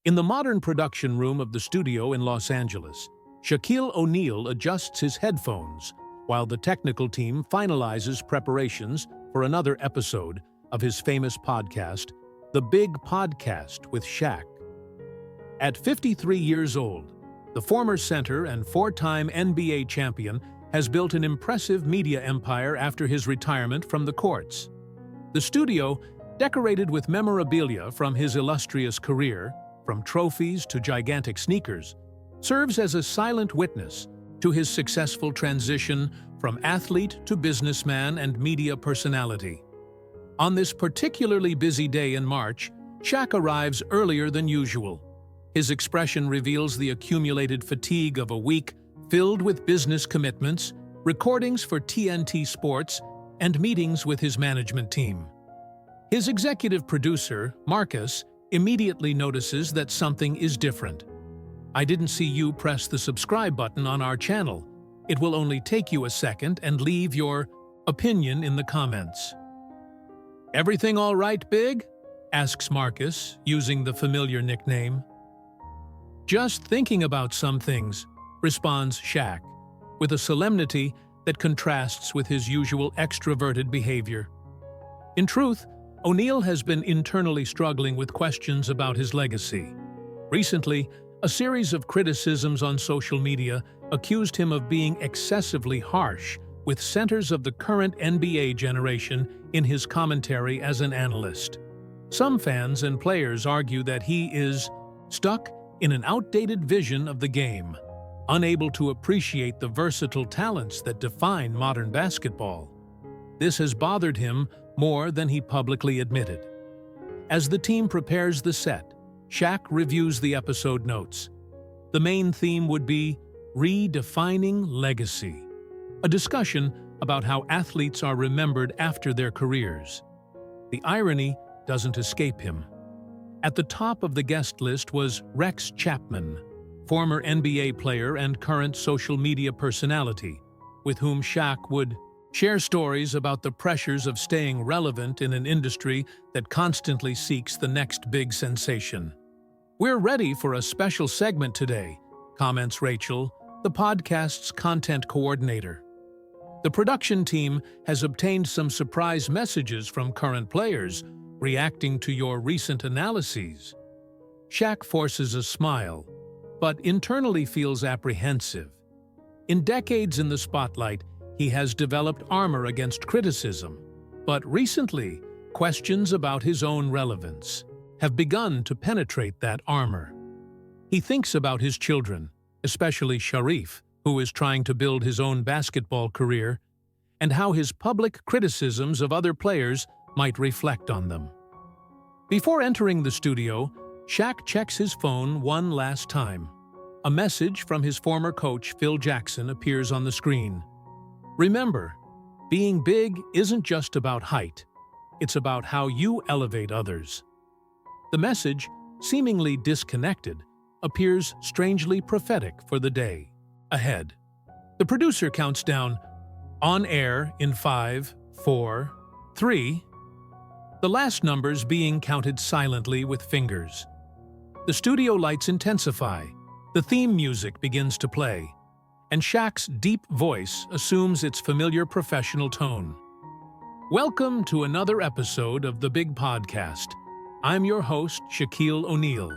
In the modern production room of the studio in Los Angeles, Shaquille O'Neal adjusts his headphones while the technical team finalizes preparations for another episode of his famous podcast, The Big Podcast with Shaq. At 53 years old, the former center and four-time NBA champion has built an impressive media empire after his retirement from the courts. The studio, decorated with memorabilia from his illustrious career, from trophies to gigantic sneakers, serves as a silent witness to his successful transition from athlete to businessman and media personality. On this particularly busy day in March, Shaq arrives earlier than usual. His expression reveals the accumulated fatigue of a week filled with business commitments, recordings for TNT Sports, and meetings with his management team. His executive producer, Marcus, immediately notices that something is different. "I didn't see you press the subscribe button on our channel. It will only take you a second and leave your opinion in the comments." "Everything all right, Big?" asks Marcus, using the familiar nickname. "Just thinking about some things," responds Shaq, with a solemnity that contrasts with his usual extroverted behavior. In truth, O'Neal has been internally struggling with questions about his legacy. Recently, a series of criticisms on social media accused him of being excessively harsh with centers of the current NBA generation in his commentary as an analyst. Some fans and players argue that he is stuck in an outdated vision of the game, unable to appreciate the versatile talents that define modern basketball. This has bothered him more than he publicly admitted. As the team prepares the set, Shaq reviews the episode notes. The main theme would be redefining legacy, a discussion about how athletes are remembered after their careers. The irony doesn't escape him. At the top of the guest list was Rex Chapman, former NBA player and current social media personality, with whom Shaq would share stories about the pressures of staying relevant in an industry that constantly seeks the next big sensation. "We're ready for a special segment today," comments Rachel, the podcast's content coordinator. "The production team has obtained some surprise messages from current players, reacting to your recent analyses." Shaq forces a smile, but internally feels apprehensive. In decades in the spotlight, he has developed armor against criticism, but recently, questions about his own relevance have begun to penetrate that armor. He thinks about his children, especially Sharif, who is trying to build his own basketball career, and how his public criticisms of other players might reflect on them. Before entering the studio, Shaq checks his phone one last time. A message from his former coach, Phil Jackson, appears on the screen. "Remember, being big isn't just about height. It's about how you elevate others." The message, seemingly disconnected, appears strangely prophetic for the day ahead. The producer counts down, "On air in 5, 4, 3, the last numbers being counted silently with fingers. The studio lights intensify, the theme music begins to play, and Shaq's deep voice assumes its familiar professional tone. "Welcome to another episode of The Big Podcast. I'm your host, Shaquille O'Neal,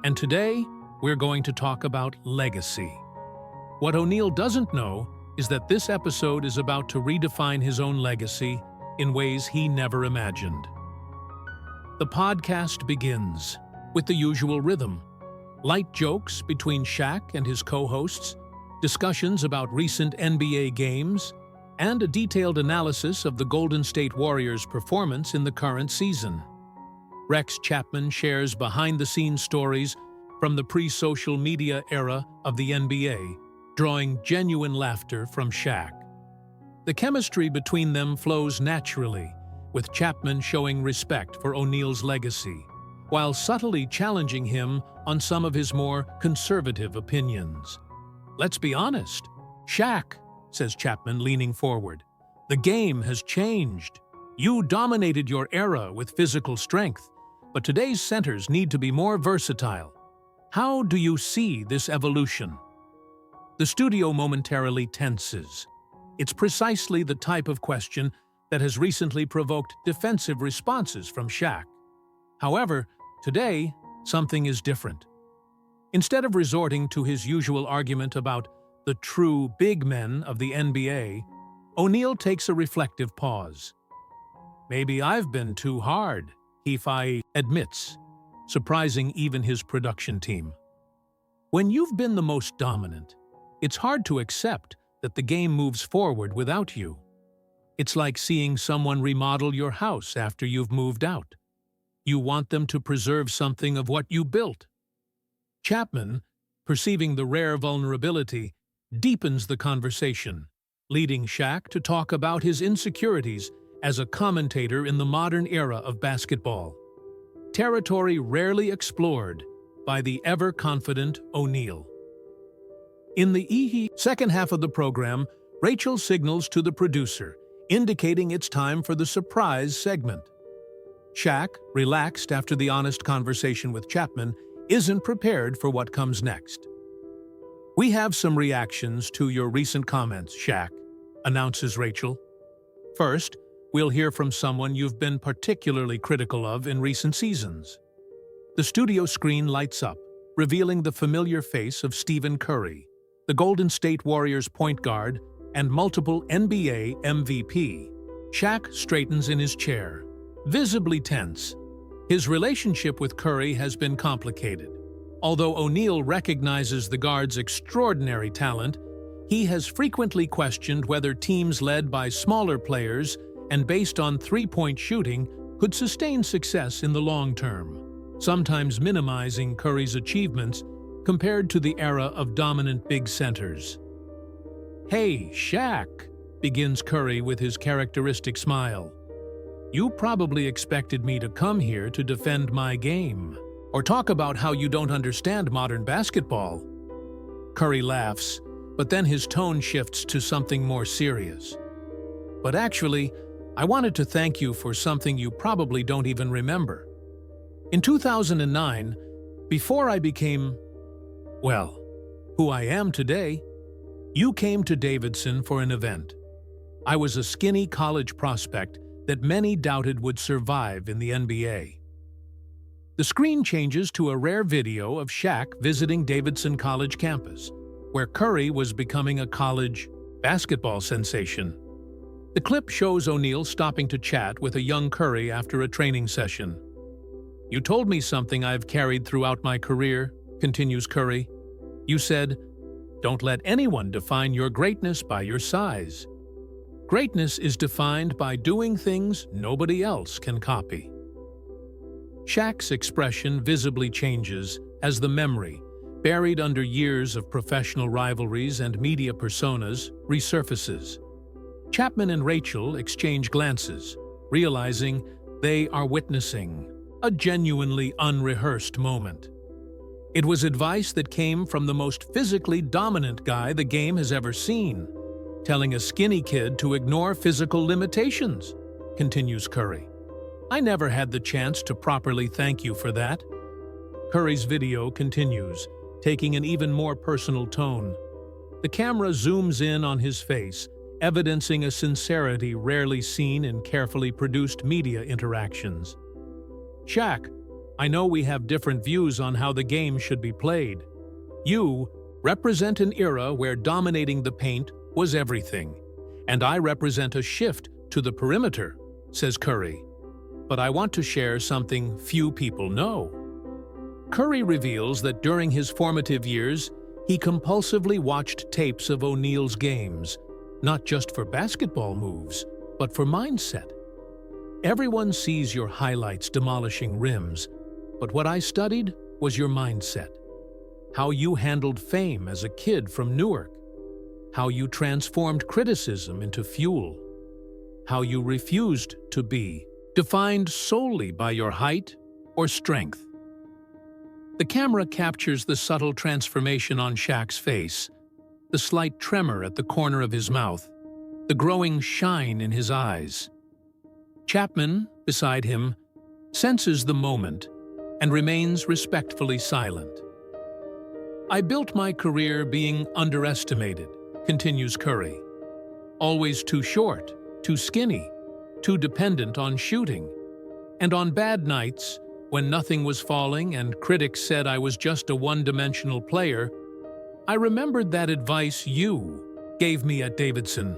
and today we're going to talk about legacy. What O'Neal doesn't know is that this episode is about to redefine his own legacy in ways he never imagined." The podcast begins with the usual rhythm: light jokes between Shaq and his co-hosts, discussions about recent NBA games, and a detailed analysis of the Golden State Warriors' performance in the current season. Rex Chapman shares behind-the-scenes stories from the pre-social media era of the NBA, drawing genuine laughter from Shaq. The chemistry between them flows naturally, with Chapman showing respect for O'Neal's legacy, while subtly challenging him on some of his more conservative opinions. "Let's be honest, Shaq," says Chapman, leaning forward. "The game has changed. You dominated your era with physical strength, but today's centers need to be more versatile, How do you see this evolution? The studio momentarily tenses. It's precisely the type of question that has recently provoked defensive responses from Shaq. However, today, something is different. Instead of resorting to his usual argument about the true big men of the NBA, O'Neal takes a reflective pause. Maybe I've been too hard, he admits, surprising even his production team. When you've been the most dominant, it's hard to accept that the game moves forward without you. It's like seeing someone remodel your house after you've moved out. You want them to preserve something of what you built. Chapman, perceiving the rare vulnerability, deepens the conversation, leading Shaq to talk about his insecurities as a commentator in the modern era of basketball. Territory rarely explored by the ever-confident O'Neal. In the second half of the program, Rachel signals to the producer, indicating it's time for the surprise segment. Shaq, relaxed after the honest conversation with Chapman, isn't prepared for what comes next. "We have some reactions to your recent comments, Shaq," announces Rachel. "First, we'll hear from someone you've been particularly critical of in recent seasons." The studio screen lights up, revealing the familiar face of Stephen Curry, the Golden State Warriors point guard and multiple NBA MVP. Shaq straightens in his chair, visibly tense. His relationship with Curry has been complicated. Although O'Neal recognizes the guard's extraordinary talent, he has frequently questioned whether teams led by smaller players and based on three-point shooting could sustain success in the long term, sometimes minimizing Curry's achievements compared to the era of dominant big centers. "Hey, Shaq," begins Curry with his characteristic smile. "You probably expected me to come here to defend my game, or talk about how you don't understand modern basketball." Curry laughs, but then his tone shifts to something more serious. "But actually, I wanted to thank you for something you probably don't even remember. In 2009, before I became, well, who I am today, you came to Davidson for an event. I was a skinny college prospect that many doubted would survive in the NBA." The screen changes to a rare video of Shaq visiting Davidson College campus, where Curry was becoming a college basketball sensation. The clip shows O'Neal stopping to chat with a young Curry after a training session. "You told me something I've carried throughout my career," continues Curry. "You said, 'Don't let anyone define your greatness by your size. Greatness is defined by doing things nobody else can copy.'" Shaq's expression visibly changes as the memory, buried under years of professional rivalries and media personas, resurfaces. Chapman and Rachel exchange glances, realizing they are witnessing a genuinely unrehearsed moment. It was advice that came from the most physically dominant guy the game has ever seen, telling a skinny kid to ignore physical limitations, continues Curry. "I never had the chance to properly thank you for that." Curry's video continues, taking an even more personal tone. The camera zooms in on his face, evidencing a sincerity rarely seen in carefully produced media interactions. "Shaq, I know we have different views on how the game should be played. You represent an era where dominating the paint was everything, and I represent a shift to the perimeter," says Curry. "But I want to share something few people know." Curry reveals that during his formative years, he compulsively watched tapes of O'Neal's games, not just for basketball moves, but for mindset. "Everyone sees your highlights demolishing rims, but what I studied was your mindset. How you handled fame as a kid from Newark. How you transformed criticism into fuel. How you refused to be defined solely by your height or strength." The camera captures the subtle transformation on Shaq's face, the slight tremor at the corner of his mouth, the growing shine in his eyes. Chapman, beside him, senses the moment and remains respectfully silent. "I built my career being underestimated," continues Curry. "Always too short, too skinny, too dependent on shooting. And on bad nights, when nothing was falling and critics said I was just a one-dimensional player, I remembered that advice you gave me at Davidson."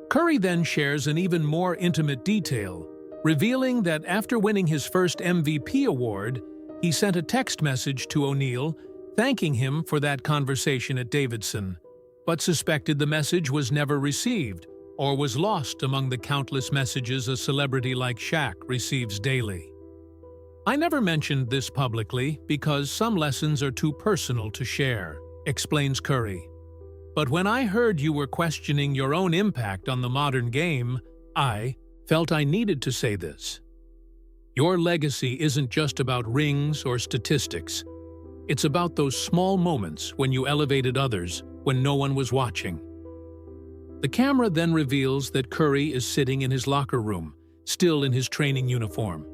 Curry then shares an even more intimate detail, revealing that after winning his first MVP award, he sent a text message to O'Neal thanking him for that conversation at Davidson, but suspected the message was never received or was lost among the countless messages a celebrity like Shaq receives daily. "I never mentioned this publicly because some lessons are too personal to share," explains Curry. "But when I heard you were questioning your own impact on the modern game, I felt I needed to say this. Your legacy isn't just about rings or statistics. It's about those small moments when you elevated others when no one was watching." The camera then reveals that Curry is sitting in his locker room, still in his training uniform.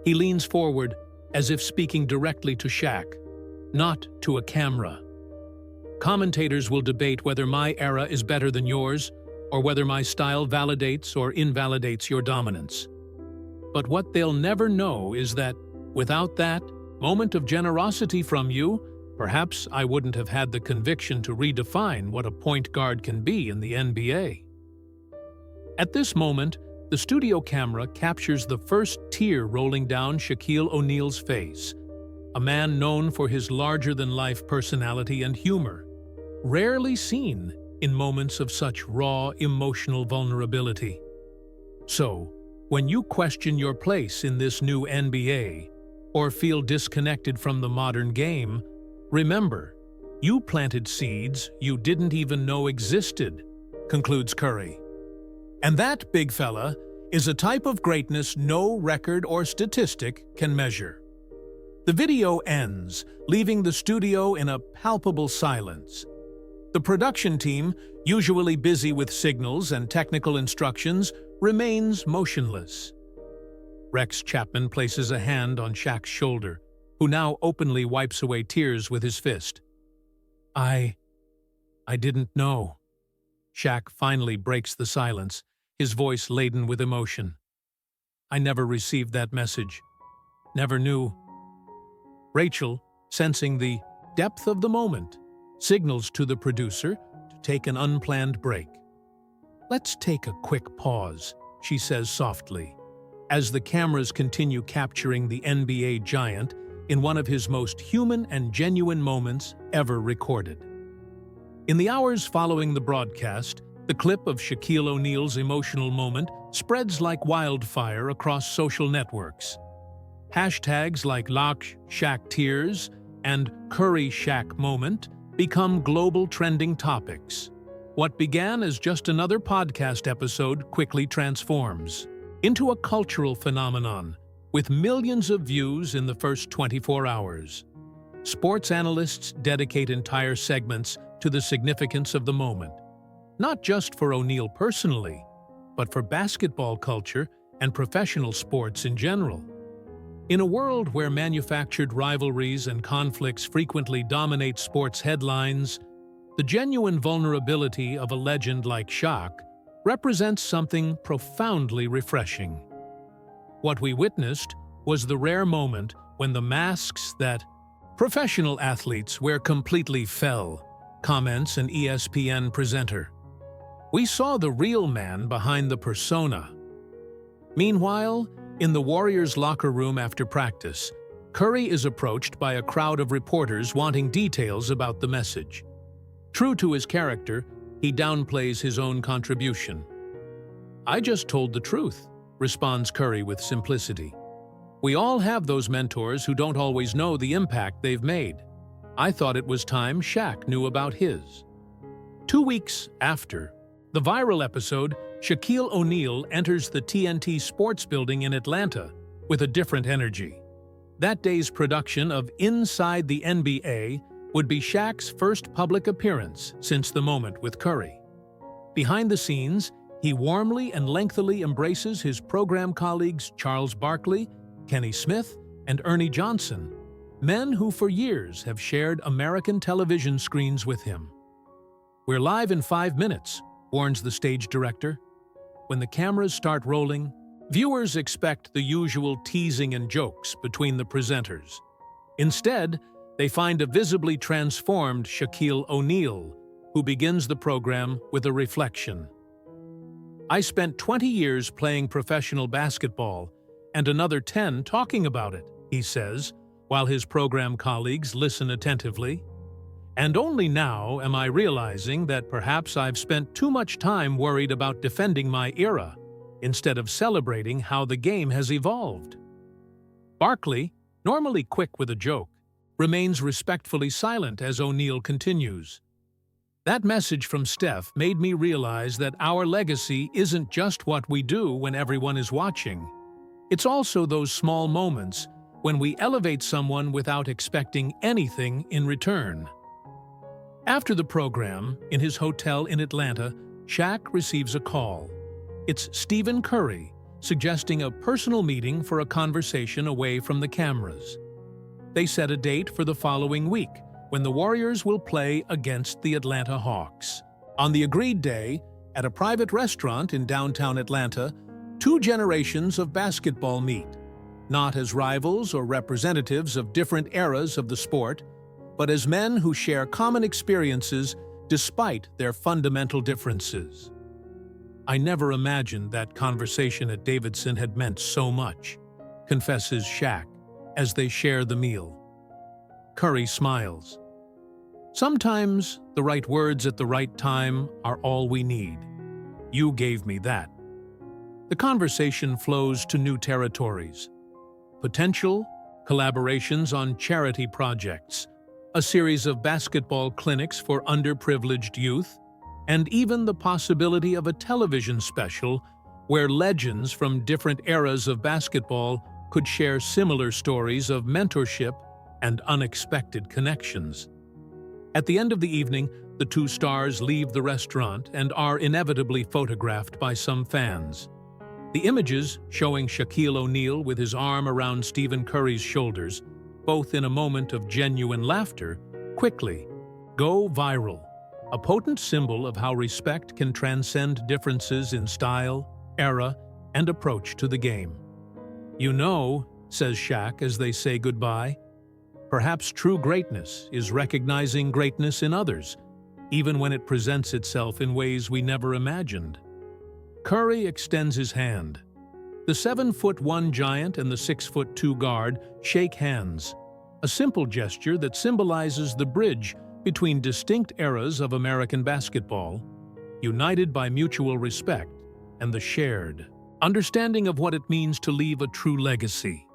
He leans forward as if speaking directly to Shaq, not to a camera. "Commentators will debate whether my era is better than yours, or whether my style validates or invalidates your dominance. But what they'll never know is that, without that moment of generosity from you, perhaps I wouldn't have had the conviction to redefine what a point guard can be in the NBA." At this moment, the studio camera captures the first tear rolling down Shaquille O'Neal's face, a man known for his larger-than-life personality and humor, rarely seen in moments of such raw emotional vulnerability. So, when you question your place in this new NBA, or feel disconnected from the modern game, remember, you planted seeds you didn't even know existed, concludes Curry. And that, big fella, is a type of greatness no record or statistic can measure. The video ends, leaving the studio in a palpable silence. The production team, usually busy with signals and technical instructions, remains motionless. Rex Chapman places a hand on Shaq's shoulder, who now openly wipes away tears with his fist. I didn't know." Shaq finally breaks the silence, his voice laden with emotion. "I never received that message. Never knew." Rachel, sensing the depth of the moment, signals to the producer to take an unplanned break. "Let's take a quick pause," she says softly, as the cameras continue capturing the NBA giant in one of his most human and genuine moments ever recorded. In the hours following the broadcast, the clip of Shaquille O'Neal's emotional moment spreads like wildfire across social networks. Hashtags like Shaq Tears and Curry Shaq Moment become global trending topics. What began as just another podcast episode quickly transforms into a cultural phenomenon, with millions of views in the first 24 hours. Sports analysts dedicate entire segments to the significance of the moment, not just for O'Neal personally, but for basketball culture and professional sports in general. In a world where manufactured rivalries and conflicts frequently dominate sports headlines, the genuine vulnerability of a legend like Shaq represents something profoundly refreshing. What we witnessed was the rare moment when the masks that professional athletes wear completely fell, comments an ESPN presenter. We saw the real man behind the persona. Meanwhile, in the Warriors' locker room after practice, Curry is approached by a crowd of reporters wanting details about the message. True to his character, he downplays his own contribution. "I just told the truth," responds Curry with simplicity. "We all have those mentors who don't always know the impact they've made. I thought it was time Shaq knew about his." 2 weeks after the viral episode, Shaquille O'Neal enters the TNT Sports Building in Atlanta with a different energy. That day's production of Inside the NBA would be Shaq's first public appearance since the moment with Curry. Behind the scenes, he warmly and lengthily embraces his program colleagues Charles Barkley, Kenny Smith, and Ernie Johnson, Men who for years have shared American television screens with him. "We're live in 5 minutes," warns the stage director. When the cameras start rolling, viewers expect the usual teasing and jokes between the presenters. Instead, they find a visibly transformed Shaquille O'Neal, who begins the program with a reflection. "I spent 20 years playing professional basketball and another 10 talking about it," he says, while his program colleagues listen attentively. "And only now am I realizing that perhaps I've spent too much time worried about defending my era, instead of celebrating how the game has evolved." Barkley, normally quick with a joke, remains respectfully silent as O'Neal continues. "That message from Steph made me realize that our legacy isn't just what we do when everyone is watching. It's also those small moments when we elevate someone without expecting anything in return." After the program, in his hotel in Atlanta, Shaq receives a call. It's Stephen Curry, suggesting a personal meeting for a conversation away from the cameras. They set a date for the following week, when the Warriors will play against the Atlanta Hawks. On the agreed day, at a private restaurant in downtown Atlanta, two generations of basketball meet, not as rivals or representatives of different eras of the sport, but as men who share common experiences despite their fundamental differences. "I never imagined that conversation at Davidson had meant so much," confesses Shaq, as they share the meal. Curry smiles. "Sometimes the right words at the right time are all we need. You gave me that." The conversation flows to new territories. Potential collaborations on charity projects, a series of basketball clinics for underprivileged youth, and even the possibility of a television special where legends from different eras of basketball could share similar stories of mentorship and unexpected connections. At the end of the evening, the two stars leave the restaurant and are inevitably photographed by some fans. The images, showing Shaquille O'Neal with his arm around Stephen Curry's shoulders, both in a moment of genuine laughter, quickly go viral, a potent symbol of how respect can transcend differences in style, era, and approach to the game. "You know," says Shaq as they say goodbye, "perhaps true greatness is recognizing greatness in others, even when it presents itself in ways we never imagined." Curry extends his hand. The 7'1" giant and the 6'2" guard shake hands, a simple gesture that symbolizes the bridge between distinct eras of American basketball, united by mutual respect and the shared understanding of what it means to leave a true legacy.